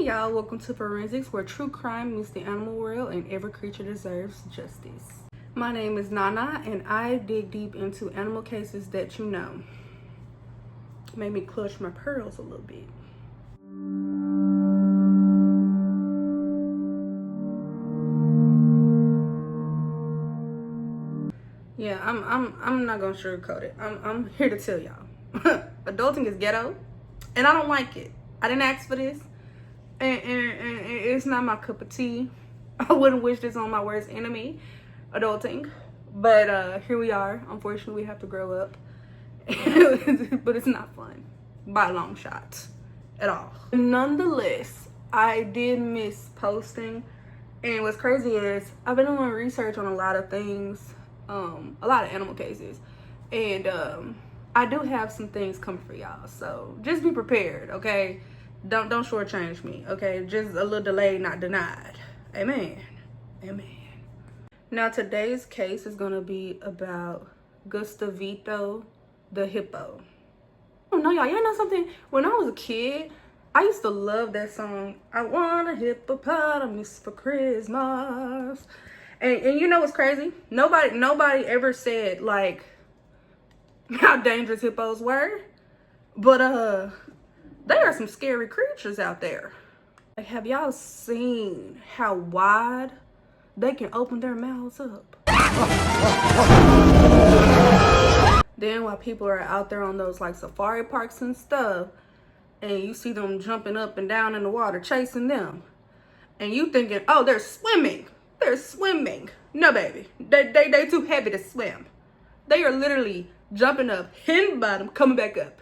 y'all, welcome to Forensics, where true crime meets the animal world and every creature deserves justice. My name is Nana and I dig deep into animal cases that you know. Made me clutch my pearls a little bit. Yeah, I'm not gonna sugarcoat it. I'm here to tell y'all. Adulting is ghetto and I don't like it. I didn't ask for this. And it's not my cup of tea. I wouldn't wish this on my worst enemy, adulting. But here we are. Unfortunately, we have to grow up. But it's not fun by a long shot at all. Nonetheless, I did miss posting. And what's crazy is I've been doing research on a lot of things, a lot of animal cases. And I do have some things coming for y'all. So just be prepared, okay? Don't shortchange me, okay? Just a little delayed, not denied. Amen. Amen. Now today's case is gonna be about Gustavito the hippo. I don't know, y'all know something? When I was a kid, I used to love that song. I want a hippopotamus for Christmas. And you know what's crazy? Nobody ever said like how dangerous hippos were. But there are some scary creatures out there. Like, have y'all seen how wide they can open their mouths up? Then while people are out there on those like safari parks and stuff, and you see them jumping up and down in the water, chasing them, and you thinking, oh, they're swimming. They're swimming. No, baby. They too heavy to swim. They are literally jumping up, hitting the bottom, coming back up.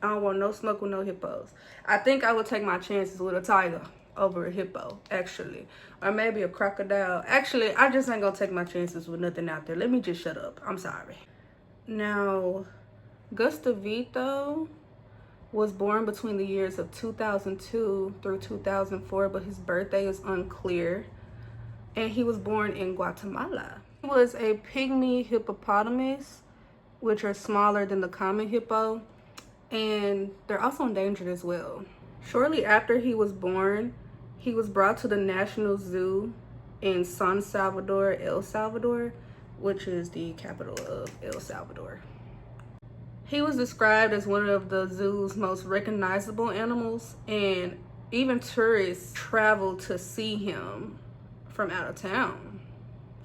I don't want no smoke with no hippos. I think I would take my chances with a tiger over a hippo, actually. Or maybe a crocodile. Actually, I just ain't gonna take my chances with nothing out there. Let me just shut up. I'm sorry. Now, Gustavito was born between the years of 2002 through 2004, but his birthday is unclear. And he was born in Guatemala. He was a pygmy hippopotamus, which are smaller than the common hippo. And they're also endangered as well. Shortly after he was born, he was brought to the National Zoo in San Salvador, El Salvador, which is the capital of El Salvador. He was described as one of the zoo's most recognizable animals, and even tourists travel to see him from out of town.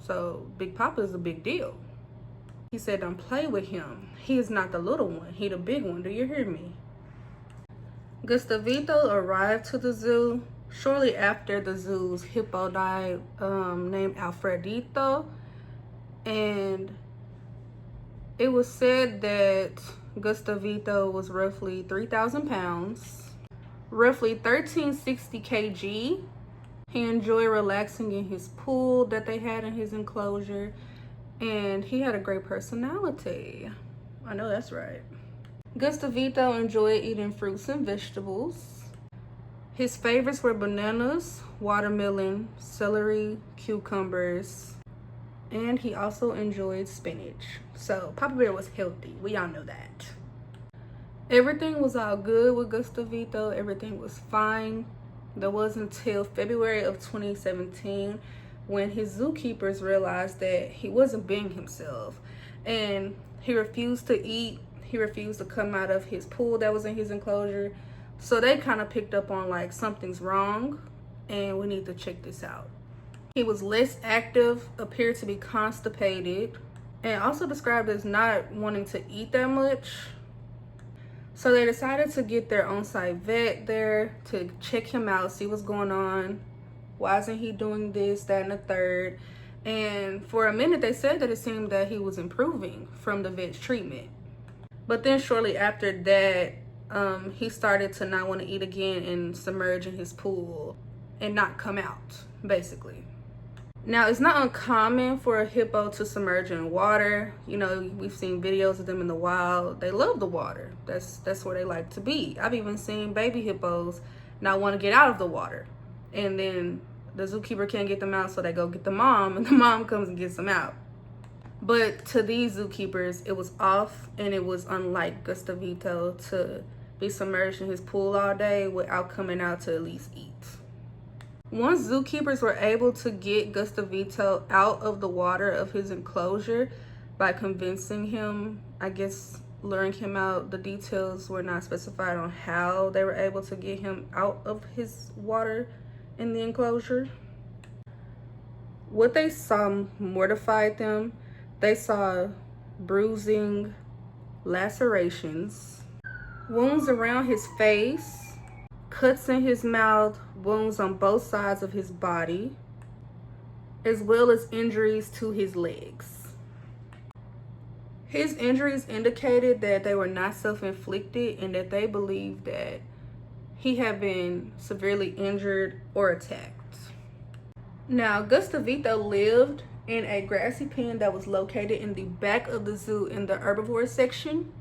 So Big Papa is a big deal. He said, don't play with him. He is not the little one. He the big one. Do you hear me? Gustavito arrived to the zoo shortly after the zoo's hippo died, named Alfredito. And it was said that Gustavito was roughly 3,000 pounds, roughly 1360 kg. He enjoyed relaxing in his pool that they had in his enclosure. And he had a great personality. I know that's right. Gustavito enjoyed eating fruits and vegetables. His favorites were bananas, watermelon, celery, cucumbers, and he also enjoyed spinach. So Papa Bear was healthy. We all know that. Everything was all good with Gustavito. Everything was fine. That was until February of 2017. When his zookeepers realized that he wasn't being himself and he refused to eat, he refused to come out of his pool that was in his enclosure. So they kind of picked up on like something's wrong and we need to check this out. He was less active, appeared to be constipated, and also described as not wanting to eat that much. So they decided to get their on-site vet there to check him out, see what's going on. Why isn't he doing this, that, and the third? And for a minute, they said that it seemed that he was improving from the vet's treatment. But then shortly after that, he started to not want to eat again and submerge in his pool and not come out, basically. Now, it's not uncommon for a hippo to submerge in water. You know, we've seen videos of them in the wild. They love the water. That's where they like to be. I've even seen baby hippos not want to get out of the water. And then the zookeeper can't get them out, so they go get the mom, and the mom comes and gets them out. But to these zookeepers, it was off, and it was unlike Gustavito to be submerged in his pool all day without coming out to at least eat. Once zookeepers were able to get Gustavito out of the water of his enclosure by convincing him, I guess luring him out, the details were not specified on how they were able to get him out of his water in the enclosure. What they saw mortified them. They saw bruising, lacerations, wounds around his face, cuts in his mouth, wounds on both sides of his body, as well as injuries to his legs. His injuries indicated that they were not self-inflicted and that they believed that he had been severely injured or attacked. Now, Gustavito lived in a grassy pen that was located in the back of the zoo in the herbivore section.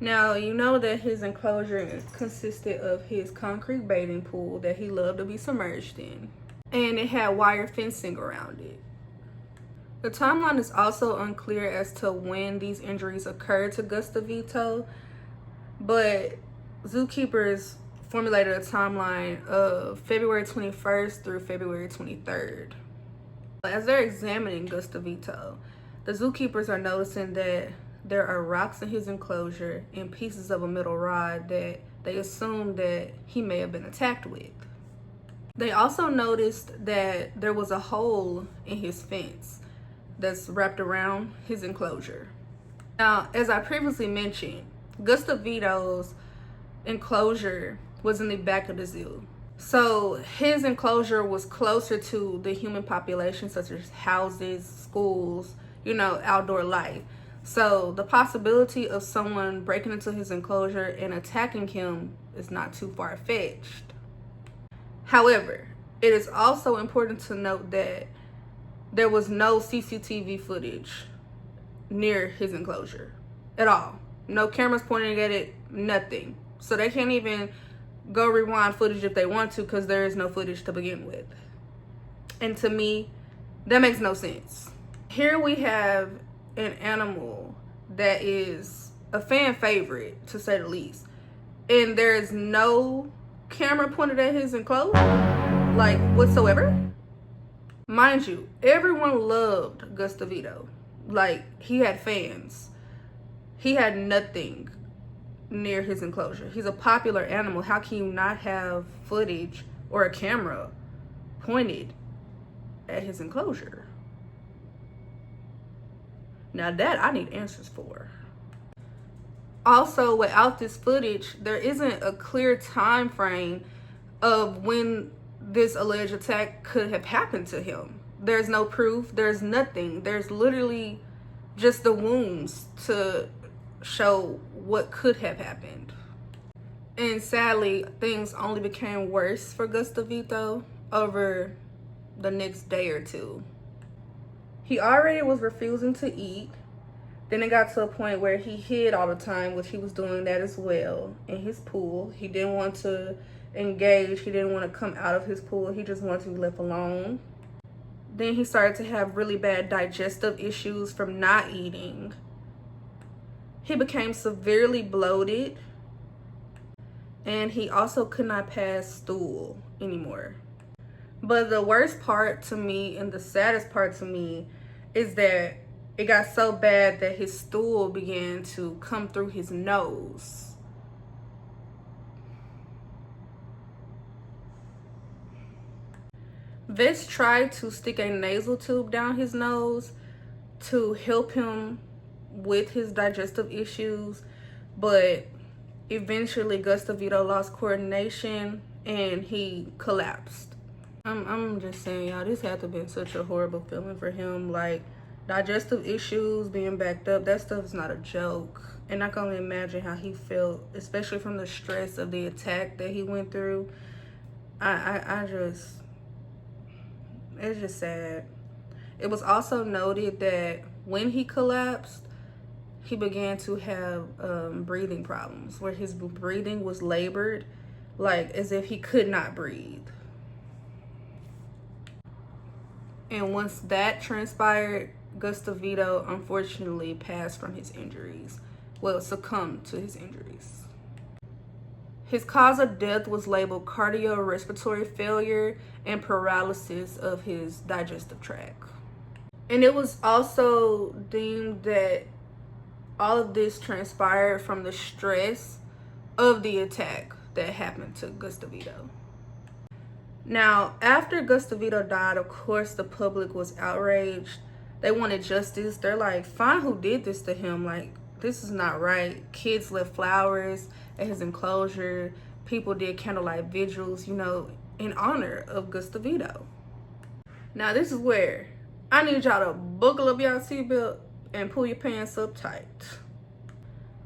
Now, you know that his enclosure consisted of his concrete bathing pool that he loved to be submerged in, and it had wire fencing around it. The timeline is also unclear as to when these injuries occurred to Gustavito, but zookeepers formulated a timeline of February 21st through February 23rd. As they're examining Gustavito, the zookeepers are noticing that there are rocks in his enclosure and pieces of a metal rod that they assume that he may have been attacked with. They also noticed that there was a hole in his fence that's wrapped around his enclosure. Now, as I previously mentioned, Gustavito's enclosure was in the back of the zoo. So his enclosure was closer to the human population, such as houses, schools, outdoor life. So the possibility of someone breaking into his enclosure and attacking him is not too far-fetched. However, it is also important to note that there was no CCTV footage near his enclosure at all. No cameras pointing at it, nothing. So they can't even go rewind footage if they want to, because there is no footage to begin with. And to me, that makes no sense. Here we have an animal that is a fan favorite, to say the least, and there is no camera pointed at his enclosure, like, whatsoever. Mind you, everyone loved Gustavito. Like, he had fans. He had nothing near his enclosure. He's a popular animal. How can you not have footage or a camera pointed at his enclosure? Now that I need answers for. Also, without this footage, there isn't a clear time frame of when this alleged attack could have happened to him. There's no proof. There's nothing. There's literally just the wounds to show what could have happened. And sadly, things only became worse for Gustavito over the next day or two. He already was refusing to eat. Then it got to a point where he hid all the time, which he was doing that as well in his pool. He didn't want to engage. He didn't want to come out of his pool. He just wanted to be left alone. Then he started to have really bad digestive issues from not eating. He became severely bloated, and he also could not pass stool anymore. But the worst part to me and the saddest part to me is that it got so bad that his stool began to come through his nose. Vets tried to stick a nasal tube down his nose to help him with his digestive issues, but eventually Gustavito lost coordination and he collapsed. I'm just saying, y'all, this had to have been such a horrible feeling for him. Like, digestive issues, being backed up, that stuff is not a joke. And I can only imagine how he felt, especially from the stress of the attack that he went through. It's just sad. It was also noted that when he collapsed, he began to have breathing problems, where his breathing was labored, like as if he could not breathe. And once that transpired, Gustavito unfortunately passed from his injuries. Well, succumbed to his injuries. His cause of death was labeled cardiorespiratory failure and paralysis of his digestive tract. And it was also deemed that all of this transpired from the stress of the attack that happened to Gustavito. Now, after Gustavito died, of course, the public was outraged. They wanted justice. They're like, find who did this to him. Like, this is not right. Kids left flowers at his enclosure. People did candlelight vigils, you know, in honor of Gustavito. Now, this is where I need y'all to buckle up y'all seatbelt and pull your pants up tight.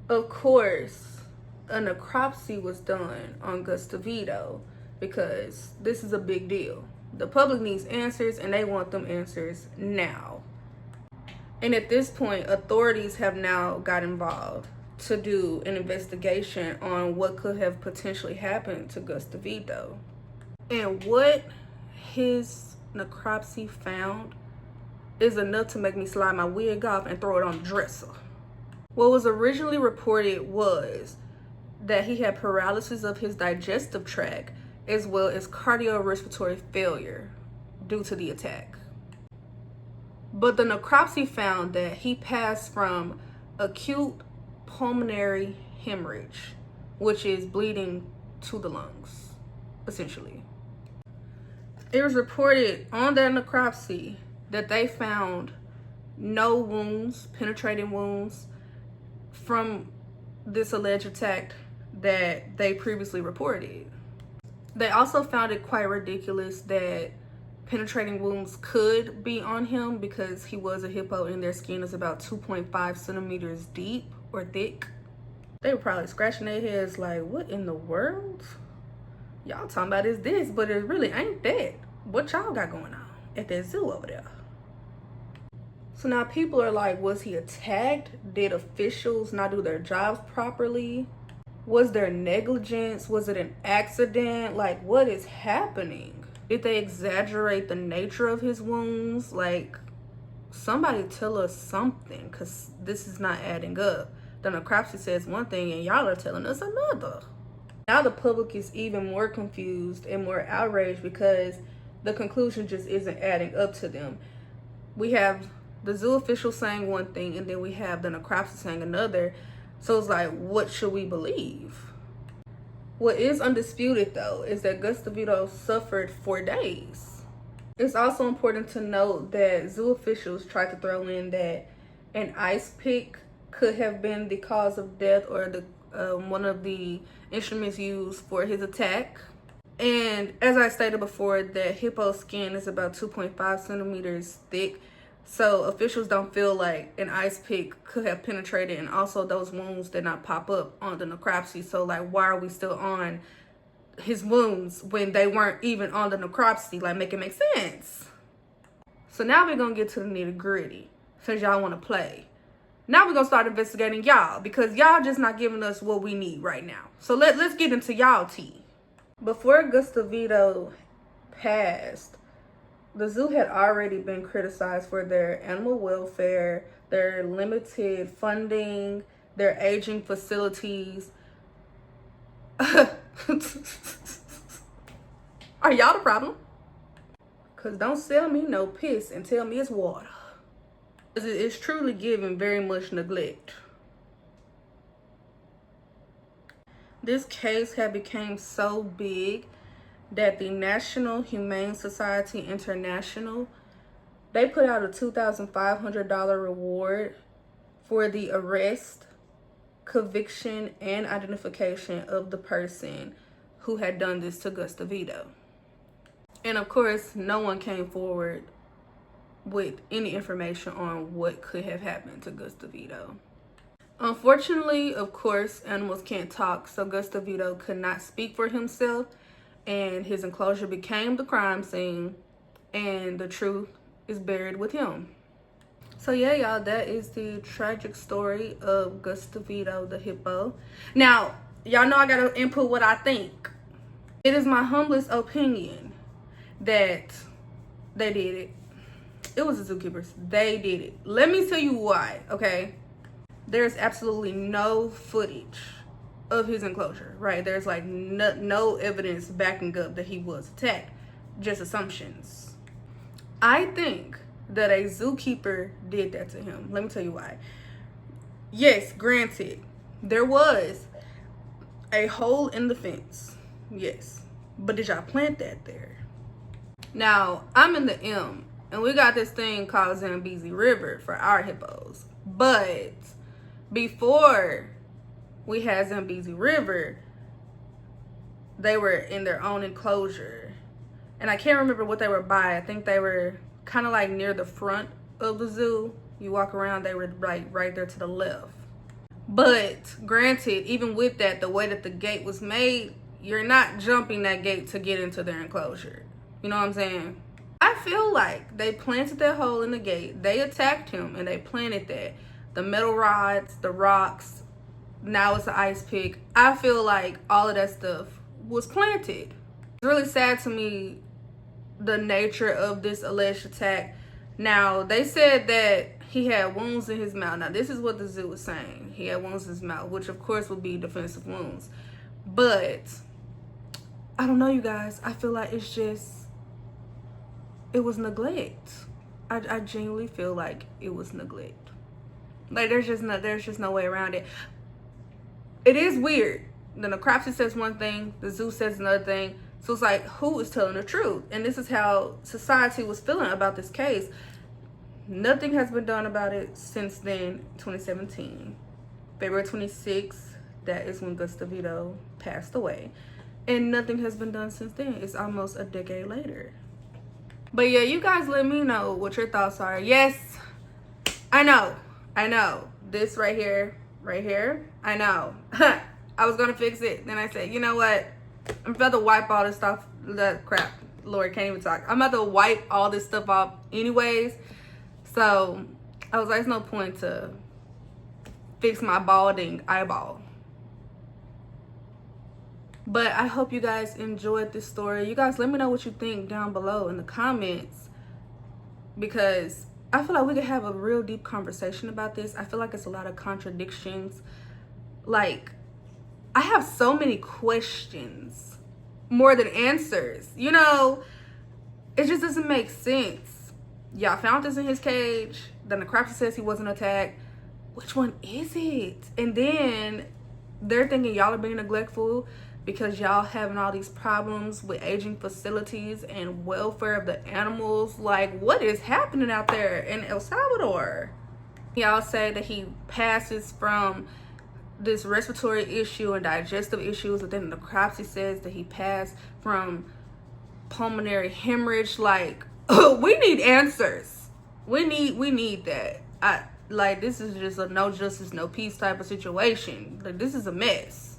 Of course, a necropsy was done on Gustavito because this is a big deal. The public needs answers and they want them answers now. And at this point, authorities have now got involved to do an investigation on what could have potentially happened to Gustavito. And what his necropsy found is enough to make me slide my wig off and throw it on the dresser. What was originally reported was that he had paralysis of his digestive tract as well as cardiorespiratory failure due to the attack. But the necropsy found that he passed from acute pulmonary hemorrhage, which is bleeding to the lungs, essentially. It was reported on that necropsy that they found no wounds, penetrating wounds, from this alleged attack that they previously reported. They also found it quite ridiculous that penetrating wounds could be on him because he was a hippo and their skin is about 2.5 centimeters deep or thick. They were probably scratching their heads like, what in the world? Y'all talking about is this, but it really ain't that. What y'all got going on at that zoo over there? So now people are like, was he attacked? Did officials not do their jobs properly? Was there negligence? Was it an accident? Like, what is happening? Did they exaggerate the nature of his wounds? Like, somebody tell us something, because this is not adding up. The necropsy says one thing and y'all are telling us another. Now the public is even more confused and more outraged because the conclusion just isn't adding up to them. We have the zoo official saying one thing and then we have the necropsy saying another. So it's like, what should we believe? What is undisputed though is that Gustavito suffered for days. It's also important to note that zoo officials tried to throw in that an ice pick could have been the cause of death or the one of the instruments used for his attack. And as I stated before, that hippo skin is about 2.5 centimeters thick. So officials don't feel like an ice pick could have penetrated, and also those wounds did not pop up on the necropsy. So like, why are we still on his wounds when they weren't even on the necropsy? Like, make it make sense. So now we're gonna get to the nitty gritty, since y'all wanna play. Now we're gonna start investigating y'all, because y'all just not giving us what we need right now. So let's get into y'all tea. Before Gustavito passed, the zoo had already been criticized for their animal welfare, their limited funding, their aging facilities. Are y'all the problem? Because don't sell me no piss and tell me it's water. Because it is truly given very much neglect. This case had become so big that the National Humane Society International, they put out a $2,500 reward for the arrest, conviction, and identification of the person who had done this to Gustavito. And of course, no one came forward with any information on what could have happened to Gustavito. Unfortunately, of course, animals can't talk, so Gustavito could not speak for himself, and his enclosure became the crime scene, and the truth is buried with him. So yeah, y'all, that is the tragic story of Gustavito the hippo. Now, y'all know I gotta input what I think. It is my humblest opinion that they did it. It was the zookeepers. They did it. Let me tell you why, okay? There's absolutely no footage of his enclosure, right? There's like no evidence backing up that he was attacked, just assumptions. I think that a zookeeper did that to him. Let me tell you why. Yes, granted, there was a hole in the fence. Yes. But did y'all plant that there? Now, I'm in the M, and we got this thing called Zambezi River for our hippos. But before we had Zambezi River, they were in their own enclosure. And I can't remember what they were by. I think they were kind of like near the front of the zoo. You walk around, they were like right there to the left. But granted, even with that, the way that the gate was made, you're not jumping that gate to get into their enclosure. You know what I'm saying? I feel like they planted that hole in the gate. They attacked him and they planted that. The metal rods, the rocks, now it's an ice pick. I feel like all of that stuff was planted. It's really sad to me, the nature of this alleged attack. Now, they said that he had wounds in his mouth. Now, this is what the zoo was saying. He had wounds in his mouth, which of course would be defensive wounds. But I don't know, you guys. I feel like it was neglect. I genuinely feel like it was neglect. Like there's just no way around it. It is weird. The necropsy says one thing, the zoo says another thing. So it's like, who is telling the truth? And this is how society was feeling about this case. Nothing has been done about it since then, 2017. February 26th, that is when Gustavito passed away. And nothing has been done since then. It's almost a decade later. But yeah, you guys let me know what your thoughts are. Yes, I know. This right here, I know. I was gonna fix it. Then I said, you know what? I'm about to wipe all this stuff, that crap. Lord, can't even talk. I'm about to wipe all this stuff off anyways. So I was like, there's no point to fix my balding eyeball. But I hope you guys enjoyed this story. You guys let me know what you think down below in the comments, because I feel like we could have a real deep conversation about this. I feel like it's a lot of contradictions. Like, I have so many questions more than answers. You know, it just doesn't make sense. Y'all found this in his cage. The necropsy says he wasn't attacked. Which one is it? And then they're thinking y'all are being neglectful because y'all having all these problems with aging facilities and welfare of the animals. Like, what is happening out there in El Salvador? Y'all say that he passes from this respiratory issue and digestive issues, but then the necropsy says that he passed from pulmonary hemorrhage. Like, we need answers. We need that. Like, this is just a no justice, no peace type of situation. Like, this is a mess.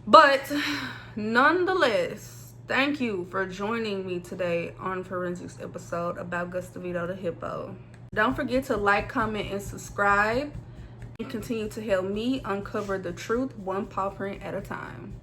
But nonetheless, thank you for joining me today on Forensics episode about Gustavito the Hippo. Don't forget to like, comment, and subscribe, and continue to help me uncover the truth one paw print at a time.